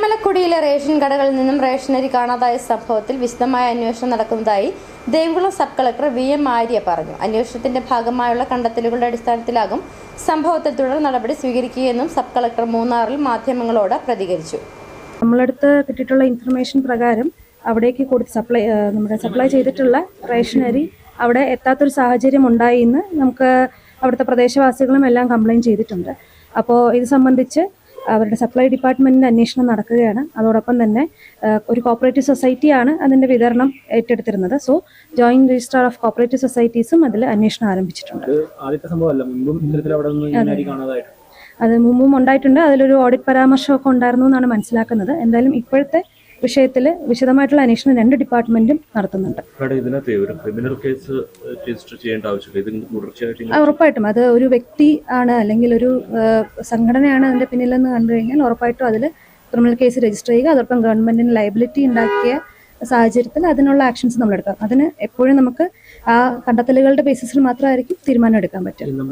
തിരുമലക്കുടിയിലെ ration കടകളിൽ നിന്നും റേഷനരി കാണാതായ സംഭവത്തിൽ വിശദമായ അന്വേഷണം നടക്കുന്നതായി Devikulam sub collector VM Arya പറഞ്ഞു. അന്വേഷണത്തിന്റെ ഭാഗമായുള്ള കണ്ടെത്തലുകളുടെ അടിസ്ഥാനത്തിലാകും സംഭവത്തിൽ തുടർ നടപടി സ്വീകരിക്കുകയെന്നും സബ് കളക്ടർ മൂന്നാറിൽ മാധ്യമങ്ങളോട് പ്രതികരിച്ചു. നമ്മളടുത്ത് കിട്ടിയിട്ടുള്ള ഇൻഫർമേഷൻ പ്രകാരം അവിടേക്ക് സപ്ലൈ ചെയ്തിട്ടുള്ള റേഷനരി അവിടെ എത്താത്തൊരു സാഹചര്യം ഉണ്ടായി എന്ന് നമുക്ക് അവിടുത്തെ പ്രദേശവാസികളും എല്ലാം കംപ്ലയിൻറ്റ് ചെയ്തിട്ടുണ്ട്. അപ്പോൾ ഇത് സംബന്ധിച്ച് അവരുടെ സപ്ലൈ ഡിപ്പാർട്ട്മെൻറ്റിൻ്റെ അന്വേഷണം നടക്കുകയാണ്. അതോടൊപ്പം തന്നെ ഒരു കോപ്പറേറ്റീവ് സൊസൈറ്റിയാണ് അതിൻ്റെ വിതരണം ഏറ്റെടുത്തിരുന്നത്. So joint registrar of cooperative സൊസൈറ്റീസും അതിൽ അന്വേഷണം ആരംഭിച്ചിട്ടുണ്ട്. അത് മുമ്പും ഉണ്ടായിട്ടുണ്ട്. അതിലൊരു ഓഡിറ്റ് പരാമർശമൊക്കെ ഉണ്ടായിരുന്നു എന്നാണ് മനസ്സിലാക്കുന്നത്. എന്തായാലും ഇപ്പോഴത്തെ വിഷയത്തിൽ വിശദമായിട്ടുള്ള അന്വേഷണം രണ്ട് ഡിപ്പാർട്ട്മെന്റും നടത്തുന്നുണ്ട്. ഉറപ്പായിട്ടും അത് ഒരു വ്യക്തി ആണ് അല്ലെങ്കിൽ ഒരു സംഘടനയാണ് അതിന്റെ പിന്നിലെന്ന് കണ്ടു കഴിഞ്ഞാൽ ഉറപ്പായിട്ടും അതിൽ ക്രിമിനൽ കേസ് രജിസ്റ്റർ ചെയ്യുക. അതോടൊപ്പം ഗവൺമെന്റിന് ലയബിലിറ്റി ഉണ്ടാക്കിയ സാഹചര്യത്തിൽ അതിനുള്ള ആക്ഷൻസ് നമ്മൾ എടുക്കാം. അതിന് എപ്പോഴും നമുക്ക് ആ കണ്ടെത്തലുകളുടെ ബേസിസിൽ മാത്രമായിരിക്കും തീരുമാനം എടുക്കാൻ പറ്റും.